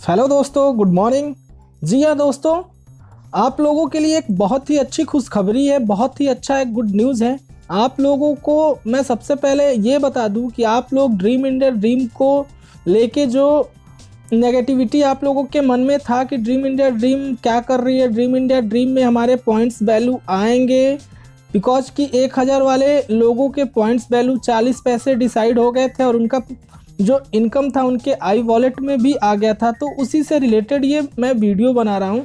Hello दोस्तों, good morning. जी हाँ दोस्तों, आप लोगों के लिए एक बहुत ही अच्छी खुशखबरी है, बहुत ही अच्छा एक गुड न्यूज़ है। आप लोगों को मैं सबसे पहले ये बता दूं कि आप लोग ड्रीम इंडिया ड्रीम को लेके जो नेगेटिविटी आप लोगों के मन में था कि ड्रीम इंडिया ड्रीम क्या कर रही है, ड्रीम इंडिया ड्रीम में हमारे पॉइंट्स वैल्यू आएंगे, बिकॉज कि 1000 वाले लोगों के पॉइंट्स वैल्यू 40 पैसे डिसाइड हो गए थे और उनका जो इनकम था उनके आई वॉलेट में भी आ गया था। तो उसी से रिलेटेड ये मैं वीडियो बना रहा हूँ।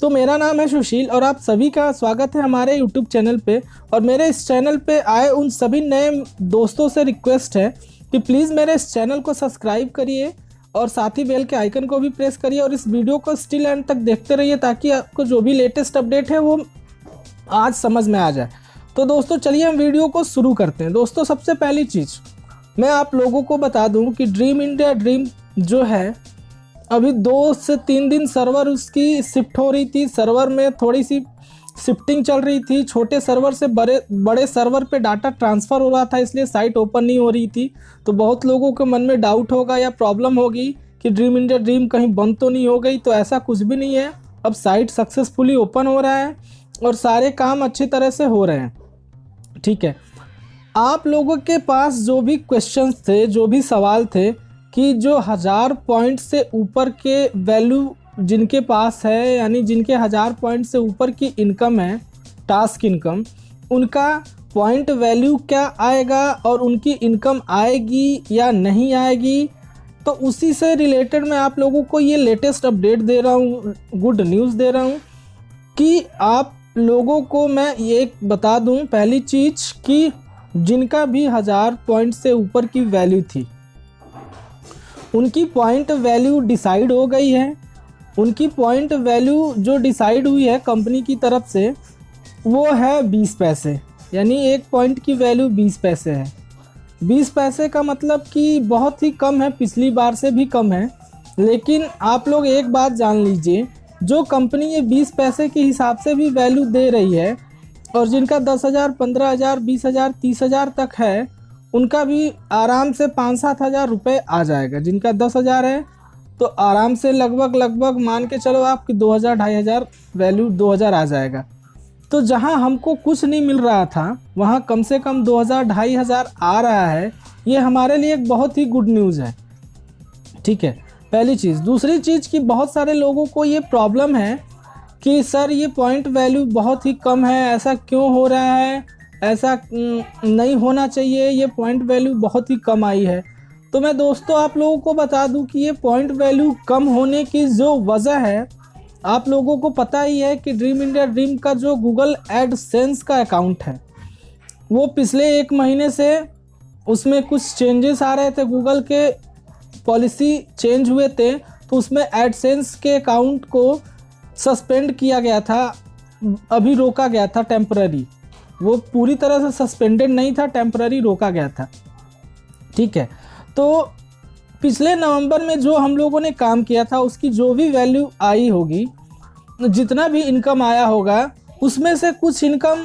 तो मेरा नाम है सुशील और आप सभी का स्वागत है हमारे यूट्यूब चैनल पे। और मेरे इस चैनल पे आए उन सभी नए दोस्तों से रिक्वेस्ट है कि प्लीज़ मेरे इस चैनल को सब्सक्राइब करिए और साथ ही बेल के आइकन को भी प्रेस करिए और इस वीडियो को स्टिल एंड तक देखते रहिए ताकि आपको जो भी लेटेस्ट अपडेट है वो आज समझ में आ जाए। तो दोस्तों चलिए हम वीडियो को शुरू करते हैं। दोस्तों सबसे पहली चीज़ मैं आप लोगों को बता दूं कि ड्रीम इंडिया ड्रीम जो है अभी 2 से 3 दिन सर्वर उसकी शिफ्ट हो रही थी। सर्वर में थोड़ी सी शिफ्टिंग चल रही थी, छोटे सर्वर से बड़े सर्वर पे डाटा ट्रांसफ़र हो रहा था, इसलिए साइट ओपन नहीं हो रही थी। तो बहुत लोगों के मन में डाउट होगा या प्रॉब्लम होगी कि ड्रीम इंडिया ड्रीम कहीं बंद तो नहीं हो गई। तो ऐसा कुछ भी नहीं है, अब साइट सक्सेसफुली ओपन हो रहा है और सारे काम अच्छी तरह से हो रहे हैं। ठीक है, आप लोगों के पास जो भी क्वेश्चंस थे, जो भी सवाल थे कि जो 1000 पॉइंट से ऊपर के वैल्यू जिनके पास है, यानी जिनके 1000 पॉइंट से ऊपर की इनकम है, टास्क इनकम, उनका पॉइंट वैल्यू क्या आएगा और उनकी इनकम आएगी या नहीं आएगी। तो उसी से रिलेटेड मैं आप लोगों को ये लेटेस्ट अपडेट दे रहा हूँ, गुड न्यूज़ दे रहा हूँ कि आप लोगों को मैं ये बता दूँ पहली चीज़ कि जिनका भी 1000 पॉइंट से ऊपर की वैल्यू थी उनकी पॉइंट वैल्यू डिसाइड हो गई है। उनकी पॉइंट वैल्यू जो डिसाइड हुई है कंपनी की तरफ से वो है 20 पैसे, यानी एक पॉइंट की वैल्यू 20 पैसे है। 20 पैसे का मतलब कि बहुत ही कम है, पिछली बार से भी कम है। लेकिन आप लोग एक बात जान लीजिए, जो कंपनी ये 20 पैसे के हिसाब से भी वैल्यू दे रही है और जिनका 10,000, 15,000, 20,000, 30,000 तक है उनका भी आराम से 5-7 हज़ार रुपये आ जाएगा। जिनका 10,000 है तो आराम से लगभग मान के चलो आपकी 2,000, 2,500 वैल्यू 2,000 आ जाएगा। तो जहां हमको कुछ नहीं मिल रहा था वहां कम से कम 2,000, 2,500 आ रहा है। ये हमारे लिए एक बहुत ही गुड न्यूज़ है। ठीक है, पहली चीज़। दूसरी चीज़ कि बहुत सारे लोगों को ये प्रॉब्लम है कि सर ये पॉइंट वैल्यू बहुत ही कम है, ऐसा क्यों हो रहा है, ऐसा नहीं होना चाहिए, ये पॉइंट वैल्यू बहुत ही कम आई है। तो मैं दोस्तों आप लोगों को बता दूं कि ये पॉइंट वैल्यू कम होने की जो वजह है, आप लोगों को पता ही है कि ड्रीम इंडिया ड्रीम का जो गूगल एडसेंस का अकाउंट है वो पिछले 1 महीने से उसमें कुछ चेंजेस आ रहे थे, गूगल के पॉलिसी चेंज हुए थे, तो उसमें एडसेंस के अकाउंट को सस्पेंड किया गया था, अभी रोका गया था टेम्पररी। वो पूरी तरह से सस्पेंडेड नहीं था, टेम्पररी रोका गया था। ठीक है, तो पिछले नवंबर में जो हम लोगों ने काम किया था उसकी जो भी वैल्यू आई होगी, जितना भी इनकम आया होगा उसमें से कुछ इनकम,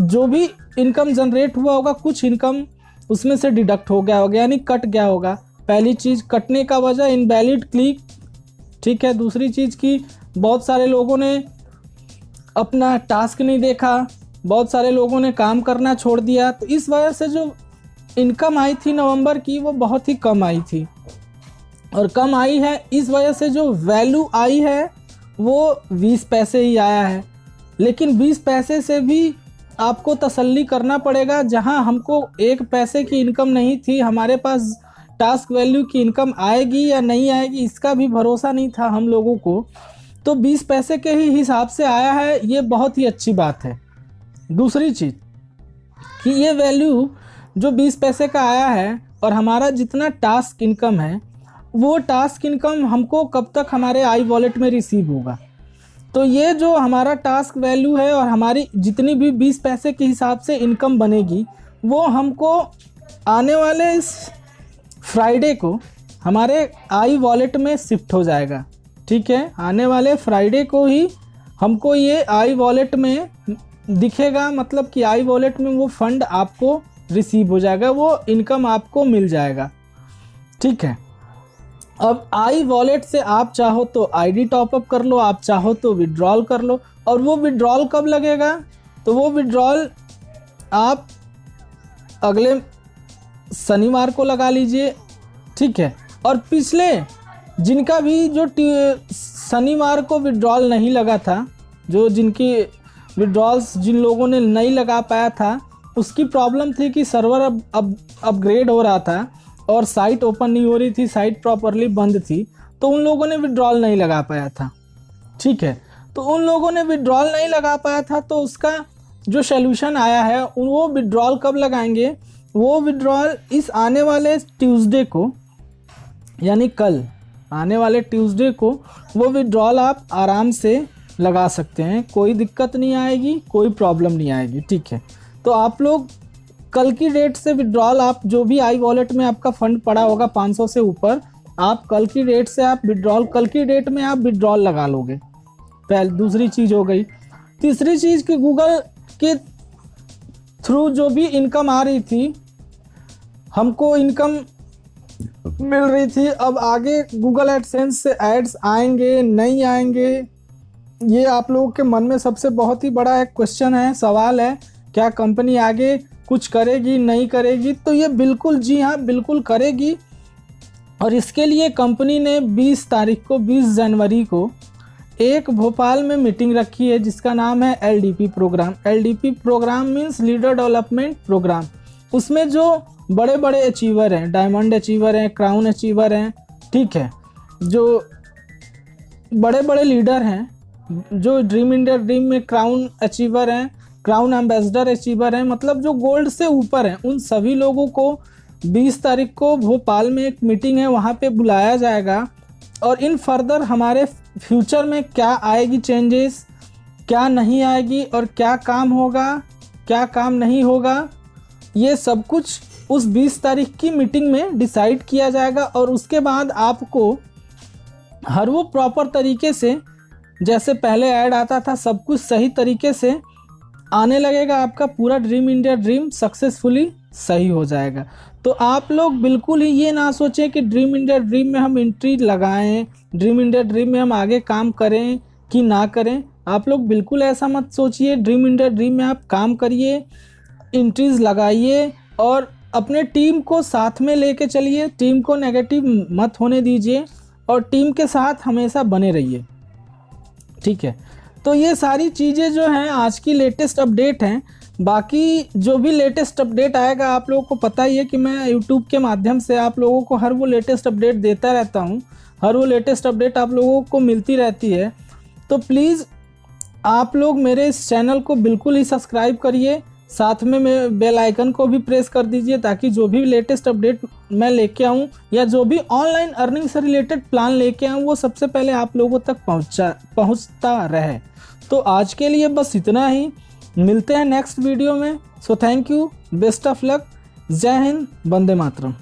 जो भी इनकम जनरेट हुआ होगा, कुछ इनकम उसमें से डिडक्ट हो गया होगा, यानी कट गया होगा। पहली चीज़, कटने का वजह इनवैलिड क्लिक। ठीक है, दूसरी चीज़ की बहुत सारे लोगों ने अपना टास्क नहीं देखा, बहुत सारे लोगों ने काम करना छोड़ दिया, तो इस वजह से जो इनकम आई थी नवंबर की वो बहुत ही कम आई थी और कम आई है। इस वजह से जो वैल्यू आई है वो 20 पैसे ही आया है। लेकिन 20 पैसे से भी आपको तसल्ली करना पड़ेगा। जहां हमको 1 पैसे की इनकम नहीं थी, हमारे पास टास्क वैल्यू की इनकम आएगी या नहीं आएगी इसका भी भरोसा नहीं था हम लोगों को, तो 20 पैसे के ही हिसाब से आया है, ये बहुत ही अच्छी बात है। दूसरी चीज़ कि ये वैल्यू जो 20 पैसे का आया है और हमारा जितना टास्क इनकम है वो टास्क इनकम हमको कब तक हमारे आई वॉलेट में रिसीव होगा। तो ये जो हमारा टास्क वैल्यू है और हमारी जितनी भी 20 पैसे के हिसाब से इनकम बनेगी वो हमको आने वाले इस फ्राइडे को हमारे आई वॉलेट में शिफ्ट हो जाएगा। ठीक है, आने वाले फ्राइडे को ही हमको ये आई वॉलेट में दिखेगा, मतलब कि आई वॉलेट में वो फंड आपको रिसीव हो जाएगा, वो इनकम आपको मिल जाएगा। ठीक है, अब आई वॉलेट से आप चाहो तो आईडी टॉपअप कर लो, आप चाहो तो विड्रॉल कर लो। और वो विड्रॉल कब लगेगा, तो वो विड्रॉल आप अगले शनिवार को लगा लीजिए, ठीक है। और पिछले जिनका भी जो शनिवार को विड्रॉल नहीं लगा था, जो जिनकी विड्रॉल्स जिन लोगों ने नहीं लगा पाया था, उसकी प्रॉब्लम थी कि सर्वर अब अपग्रेड हो रहा था और साइट ओपन नहीं हो रही थी, साइट प्रॉपरली बंद थी, तो उन लोगों ने विड्रॉल नहीं लगा पाया था, ठीक है। तो उन लोगों ने विड्रॉल नहीं लगा पाया था, तो उसका जो सलूशन आया है, वो विड्रॉल कब लगाएंगे, वो विड्रॉल इस आने वाले ट्यूसडे को, यानी कल आने वाले ट्यूसडे को वो विड्रॉल आप आराम से लगा सकते हैं, कोई दिक्कत नहीं आएगी, कोई प्रॉब्लम नहीं आएगी, ठीक है। तो आप लोग कल की डेट से विड्रॉल, आप जो भी आई वॉलेट में आपका फंड पड़ा होगा 500 से ऊपर, आप कल की डेट से आप विड्रॉल, कल की डेट में आप विड्रॉल लगा लोगे। पहले दूसरी चीज़ हो गई। तीसरी चीज़ कि गूगल के थ्रू जो भी इनकम आ रही थी, हमको इनकम मिल रही थी, अब आगे गूगल एडसेंस से एड्स आएंगे नहीं आएंगे, ये आप लोगों के मन में सबसे बहुत ही बड़ा एक क्वेश्चन है, सवाल है। क्या कंपनी आगे कुछ करेगी नहीं करेगी, तो ये बिल्कुल, जी हाँ बिल्कुल करेगी। और इसके लिए कंपनी ने 20 तारीख को, 20 जनवरी को एक भोपाल में मीटिंग रखी है जिसका नाम है LDP programme. LDP programme means leader development programme. उसमें जो बड़े बड़े अचीवर हैं, डायमंड अचीवर हैं, क्राउन अचीवर हैं, ठीक है, जो बड़े बड़े लीडर हैं, जो ड्रीम इंडिया ड्रीम में क्राउन अचीवर हैं, क्राउन एम्बेसडर अचीवर हैं, मतलब जो गोल्ड से ऊपर हैं, उन सभी लोगों को 20 तारीख को भोपाल में एक मीटिंग है, वहाँ पे बुलाया जाएगा। और इन फर्दर हमारे फ्यूचर में क्या आएगी चेंजेस, क्या नहीं आएगी, और क्या काम होगा, क्या काम नहीं होगा, ये सब कुछ उस 20 तारीख की मीटिंग में डिसाइड किया जाएगा। और उसके बाद आपको हर वो प्रॉपर तरीके से, जैसे पहले ऐड आता था, सब कुछ सही तरीके से आने लगेगा, आपका पूरा ड्रीम इंडिया ड्रीम सक्सेसफुली सही हो जाएगा। तो आप लोग बिल्कुल ही ये ना सोचें कि ड्रीम इंडिया ड्रीम में हम एंट्री लगाएं, ड्रीम इंडिया ड्रीम में हम आगे काम करें कि ना करें, आप लोग बिल्कुल ऐसा मत सोचिए। ड्रीम इंडिया ड्रीम में आप काम करिए, एंट्रीज लगाइए और अपने टीम को साथ में लेके चलिए, टीम को नेगेटिव मत होने दीजिए और टीम के साथ हमेशा बने रहिए, ठीक है। तो ये सारी चीज़ें जो हैं आज की लेटेस्ट अपडेट हैं। बाकी जो भी लेटेस्ट अपडेट आएगा, आप लोगों को पता ही है कि मैं यूट्यूब के माध्यम से आप लोगों को हर वो लेटेस्ट अपडेट देता रहता हूँ, हर वो लेटेस्ट अपडेट आप लोगों को मिलती रहती है। तो प्लीज़ आप लोग मेरे इस चैनल को बिल्कुल ही सब्सक्राइब करिए, साथ में बेल आइकन को भी प्रेस कर दीजिए, ताकि जो भी लेटेस्ट अपडेट मैं लेके आऊँ या जो भी ऑनलाइन अर्निंग से रिलेटेड प्लान लेके आऊँ, वो सबसे पहले आप लोगों तक पहुँचता रहे। तो आज के लिए बस इतना ही, मिलते हैं नेक्स्ट वीडियो में। So thank you, best of luck, जय हिंद, वंदे मातरम।